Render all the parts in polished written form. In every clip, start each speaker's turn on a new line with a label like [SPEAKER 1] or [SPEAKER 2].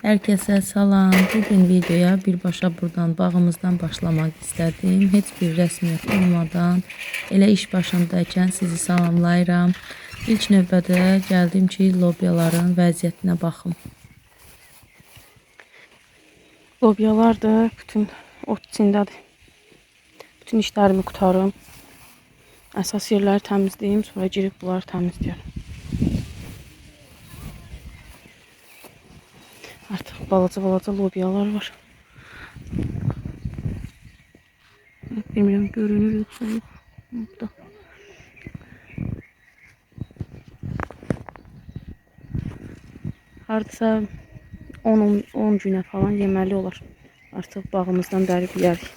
[SPEAKER 1] Herkese salam. Bugün videoya birbaşa buradan bağımızdan başlamak istedim. Heç bir rəsmiyyət olmadan elə iş başındaykən sizi salamlayıram. İlk növbədə gəldim ki, lobyaların vəziyyətinə baxım.
[SPEAKER 2] Lobyalar da bütün ot içindədir. Bütün işlərimi qutarım. Əsas yerləri təmizləyim, sonra girib bunları təmizləyərəm. Artıq balaca lobyalar var. Bilmirəm, görünür yoxsa yox. Burada. Hardasa 10 günə falan yeməli olar. Artıq bağımızdan dərib yeyərik.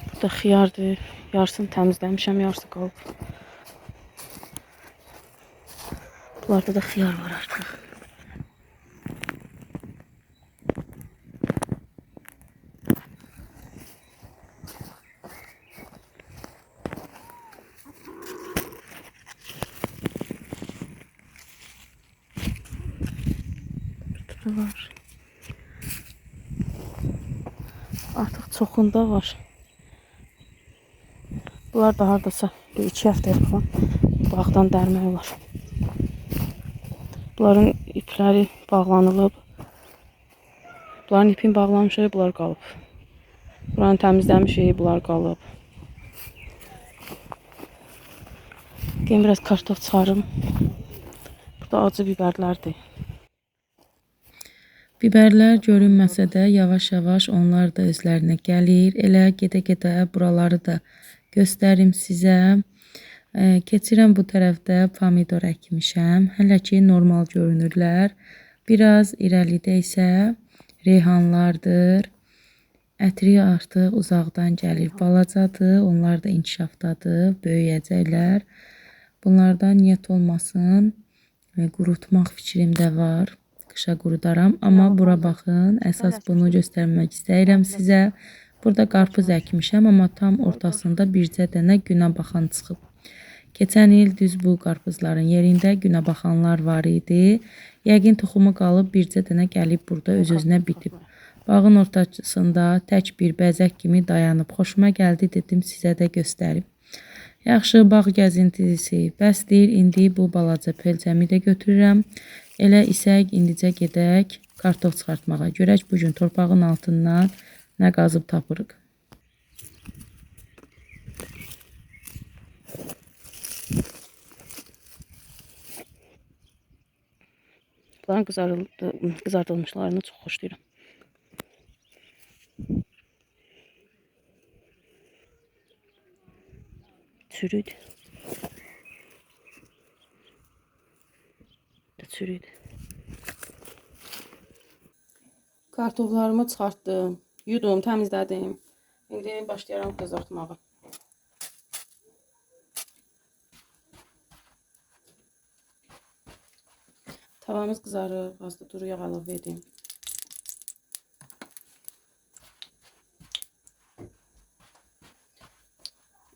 [SPEAKER 2] Burada xiyardır. Yarısını təmizləmişəm, yarısı qalıb. Bunlarda da xiyar var artıq. Burada var. Artıq çoxunda var. Bunlar da hardasa 2 həftəyə falan bağdan dərmək olar. Bunların ipləri bağlanılıb. Bunların ipini bağlamışıq, bunlar qalıb. Buranı təmizləmişik, bunlar qalıb. Gəlin biraz kartof çıxarım. Burada acı biberlərdir.
[SPEAKER 1] Biberlər görünməsə də yavaş-yavaş onlar da özlərinə gəlir. Elə gedə-gedə buraları da göstərim sizə. Keçirəm bu tərəfdə pomidor əkmişəm. Hələ ki normal görünürlər. Biraz irəlidə isə reyhanlardır. Ətri artıq uzaqdan gəlir. Balacadır. Onlar da inkişafdadır. Böyüyəcəklər. Bunlardan niyyət olmasın. Qurutmaq fikrimdə var. Qışa qurudaram. Amma bura baxın. Əsas bunu göstərmək istəyirəm sizə. Burada qarpız əkmişəm. Amma tam ortasında bircə dənə günə baxan çıxıb. Keçən il düz bu qarpızların yerində günə baxanlar var idi. Yəqin toxumu qalıb bircə dənə gəlib burada öz-özünə bitib. Bağın ortasında tək bir bəzək kimi dayanıb. Xoşuma gəldi, dedim sizə də göstərim. Yaxşı, bağ gəzintisi bəsdir. İndi bu balaca pelcəmi də götürürəm. Elə isək indicə gedək kartof çıxartmağa. Görək bugün torpağın altından nə qazıb tapırıq.
[SPEAKER 2] Bunların qızardılmışlarını çox xoşlayıram. Çürüdü. Çürüdü. Kartoflarımı çıxartdım, yudum, təmizlədim. İndi başlayıram qızartmağa. Tavamız qızarıb, az da duru yağ əlavə edeyim.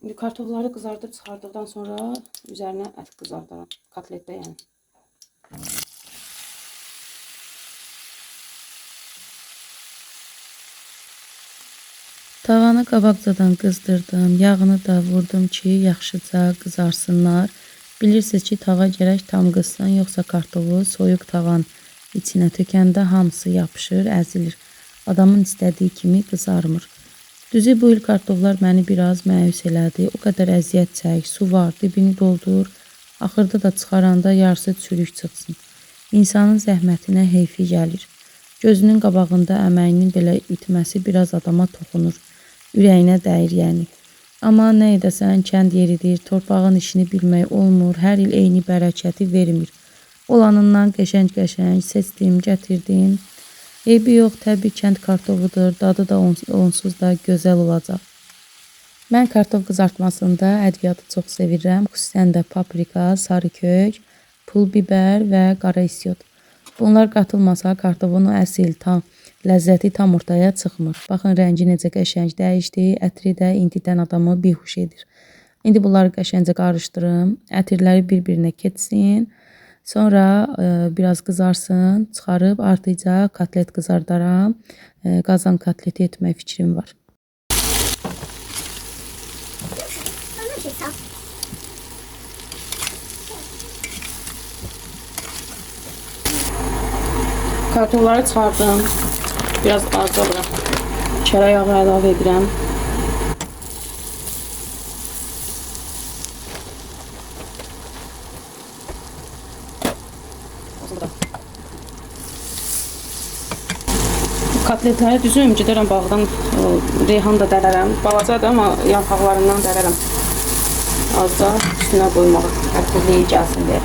[SPEAKER 2] İndi kartofları qızardıb çıxardıqdan sonra üzərinə ət qızardaram. Kotletdə yəni.
[SPEAKER 1] Tavanı qabaqcadan qızdırdım. Yağını da vurdum ki, yaxşıca qızarsınlar. Bilirsiniz ki, tava gərək tam qızsın, yoxsa kartofu soyuq tavan içinə tökəndə hamısı yapışır, əzilir. Adamın istədiyi kimi qızarmır. Düzü bu il kartoflar məni biraz məyus elədi. O qədər əziyyət çək, su var, dibini doldur. Axırda da çıxaranda yarısı çürük çıxsın. İnsanın zəhmətinə heyfi gəlir. Gözünün qabağında əməyinin belə itməsi biraz adama toxunur. Ürəyinə dəyir yəni. Amma nə edəsən, kənd yeridir, torpağın işini bilmək olmur, hər il eyni bərəkəti vermir. Olanından qəşəng-qəşəng seçdim, gətirdim. Eybi yox, təbii kənd kartofudur, dadı da onsuz da gözəl olacaq. Mən kartof qızartmasında ədviyyatı çox sevirəm, xüsusən də paprika, sarı kök, pul biber və qara isyot. Bunlar qatılmasa kartofun əsl ləzzəti tam ortaya çıxmır. Baxın, rəngi necə qəşəng dəyişdi, ətri də indidən adamı bihuş edir. İndi bunları qəşəngcə qarışdırım. Ətirləri bir-birinə keçsin. Sonra biraz qızarsın, çıxarıb artıca kotlet qızardaram. Qazan kotleti etmək fikrim var.
[SPEAKER 2] Kartofları çıxardım. Biraz azca çörək yağı əlavə edirəm. Kotletləri düzüm, gedərəm bağdan reyhan da dərərəm. Balacadır, amma yarpaqlarından dərərəm. Azca üstünə qoymağa, tərkibli gəlsin deyə.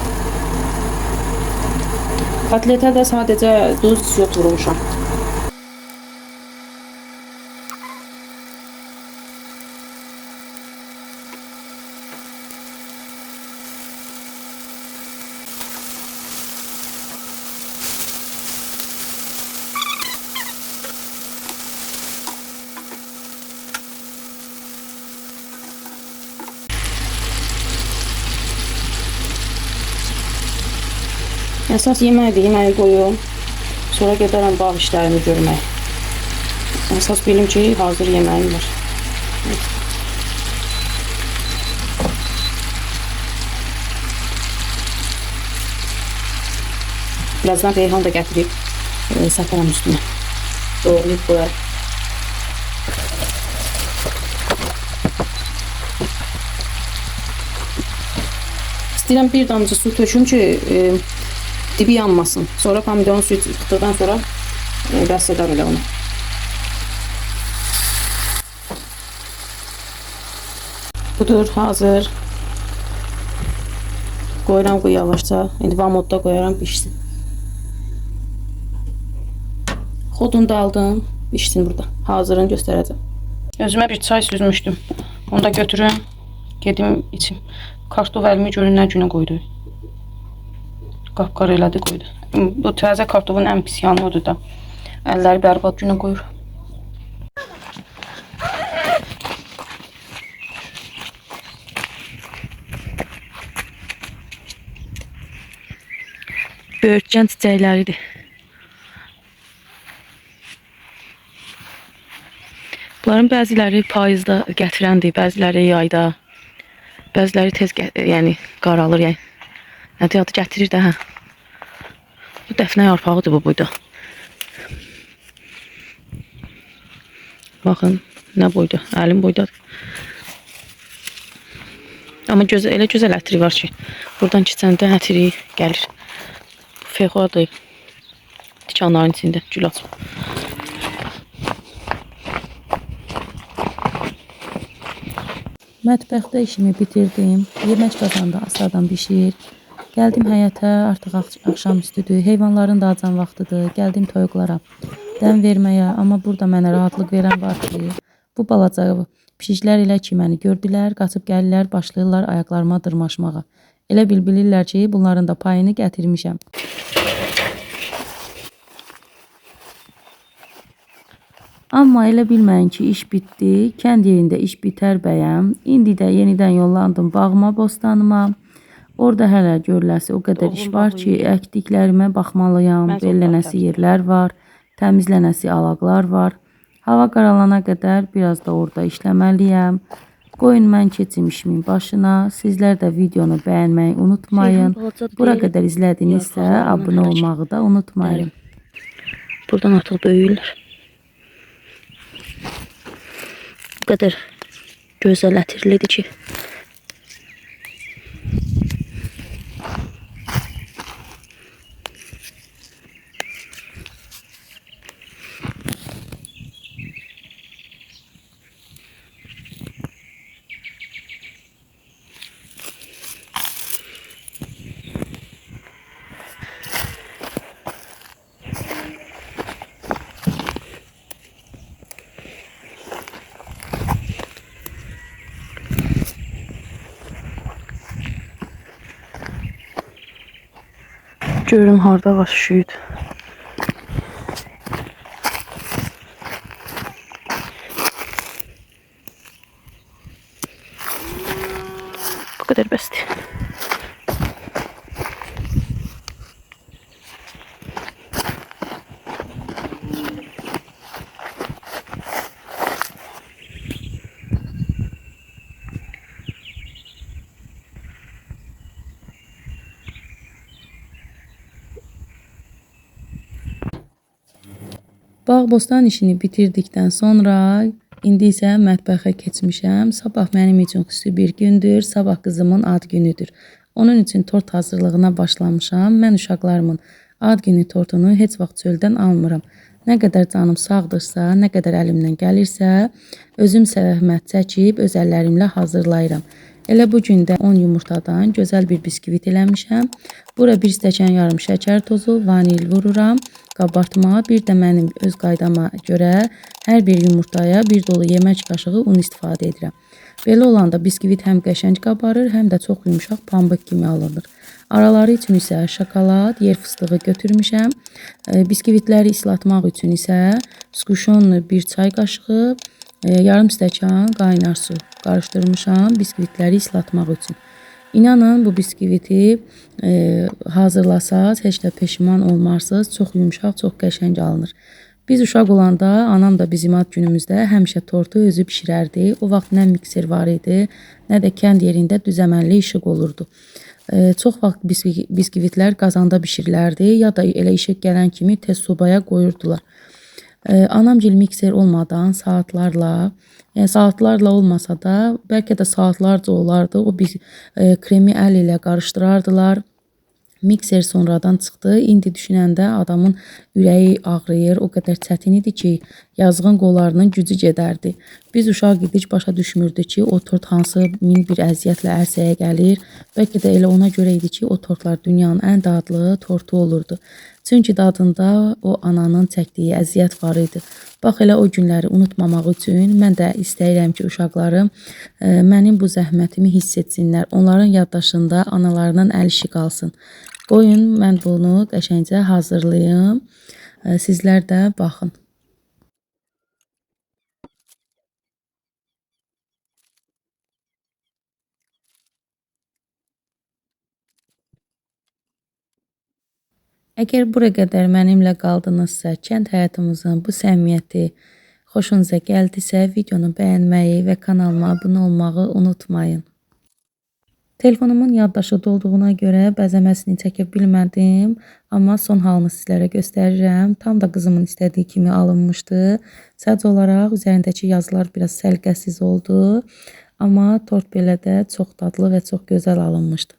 [SPEAKER 2] Kotletə də sadəcə duz, yot vurmuşam. Əsas yeməkdir, yeməyi qoyum. Sonra gedərəm bağ işlərimi görmək. Əsas bilim ki, hazır yeməyim var. Birazdan reyhan da gətirib səpərəm üstünə. Doğrayıb qoyarım. İstəyirəm bir damcı su töküm ki, dibi yanmasın. Sonra pomidorun suyu çıxdıqdan sonra bəs edər elə onu. Budur, hazır. Qoyuram bu yavaşca. İndi vamodda qoyaram, pişsin. Xodunu da aldım, pişsin burada. Hazırını göstərəcəm. Özümə bir çay süzmüşdüm. Onu da götürüm, gedim içim. Kartof əlimi görün nə günə qoydu. Qapqara elədi qoydu. Bu təzə kartofun ən pis yanı odur da. Əlləri bərbad günə qoyur. Böyürtkən çiçəkləridir. Bunların bəziləri payızda gətirəndir, bəziləri yayda. Bəziləri tez yəni qaralır, yəni. Nədir adı gətirir də, hə. Bu dəfnə yarpağıdır bu boyda. Baxın, nə boyda, əlim boydadır. Amma elə gözəl ətri var ki, buradan keçəndə ətri gəlir. Bu fexuadır. Tikanların içində gül açıb.
[SPEAKER 1] Mətbəxdə işimi bitirdim. Yemək qazanda asadan bişir. Gəldim həyətə, artıq axşamüstüdür. Heyvanların da acan vaxtıdır. Gəldim toyuqlara dəm verməyə, amma burada mənə rahatlıq verən var ki, bu balaca pişiklər elə ki məni gördülər, qaçıb gəlirlər, başlayırlar ayaqlarıma dırmaşmağa. Elə bilirlər ki, bunların da payını gətirmişəm. Amma elə bilməyin ki, iş bitdi. Kənd yerində iş bitər bəyəm. İndi də yenidən yollandım bağıma, bostanıma. Orada hələ görüləsi o qədər iş var ki, əkdiklərimə baxmalıyam. Bellənəsi yerlər var, təmizlənəsi alaqlar var. Hava qaralana qədər biraz da orada işləməliyəm. Qoyun mən keçim işimin başına. Sizlər də videonu bəyənməyi unutmayın. Bura qədər izlədinizsə abunə olmağı da unutmayın.
[SPEAKER 2] Buradan artıq böyüyürlər. Bu qədər gözəl ətirlidir ki. Görün harda var şüyüd. qədər bəsdir.
[SPEAKER 1] Bağ-bostan işini bitirdikdən sonra indi isə mətbəxə keçmişəm. Sabah mənim üçün xüsusi bir gündür. Sabah qızımın ad günüdür. Onun üçün tort hazırlığına başlamışam. Mən uşaqlarımın ad günü tortunu heç vaxt çöldən almıram. Nə qədər canım sağdırsa, nə qədər əlimdən gəlirsə, özüm zəhmət çəkib öz əllərimlə hazırlayıram. Elə bu gün də 10 yumurtadan gözəl bir biskvit eləmişəm. Bura bir stəkan yarım şəkər tozu, vanil vururam. Qabartma, bir də mənim öz qaydama görə hər bir yumurtaya bir dolu yemək qaşığı un istifadə edirəm. Belə olanda biskvit həm qəşəng qabarır, həm də çox yumşaq pambıq kimi alınır. Araları üçün isə şokolad, yer fıstığı götürmüşəm. Biskvitləri islatmaq üçün isə skuşonlu bir çay qaşığı, yarım stəkan qaynar su qarışdırmışam biskvitləri islatmaq üçün. İnanın bu biskviti hazırlasaz heç də peşman olmarsınız. Çox yumşaq, çox qəşəng alınır. Biz uşaq olanda anam da bizim ad günümüzdə həmişə tortu özü bişirərdi. O vaxt nə mikser var idi, nə də kənd yerində düzəmənli işıq olurdu. Çox vaxt biskvitlər qazanda bişirilərdi ya da elə işıq gələn kimi tez sobaya qoyurdular. Anamgil mikser olmadan saatlarla, yəni saatlarla olmasa da bəlkə də saatlarca olardı. O bir kremi əl ilə qarışdırardılar. Mikser sonradan çıxdı. İndi düşünəndə adamın ürəyi ağrıyır. O qədər çətin idi ki, yazğın qollarının gücü gedərdi. Biz uşaq idik, başa düşmürdük ki, o tort hansı min bir əziyyətlə ərsəyə gəlir. Bəlkə də elə ona görə idi ki, o tortlar dünyanın ən dadlı tortu olurdu. Çünki dadında o ananın çəkdiyi əziyyət var idi. Bax elə o günləri unutmamaq üçün mən də istəyirəm ki, uşaqlarım mənim bu zəhmətimi hiss etsinlər. Onların yaddaşında analarının əl işi qalsın. Qoyun mən bunu qəşəngcə hazırlayım. Sizlər də baxın. Əgər bura qədər mənimlə qaldınızsa, kənd həyatımızın bu səmiyyəti xoşunuza gəldisə, videonu bəyənməyi və kanalıma abunə olmağı unutmayın. Telefonumun yaddaşı dolduğuna görə bəzəməsini çəkə bilmədim, amma son halını sizlərə göstərirəm. Tam da qızımın istədiyi kimi alınmışdı. Sadəcə olaraq üzərindəki yazılar biraz səliqəsiz oldu, amma tort belə də çox dadlı və çox gözəl alınmışdı.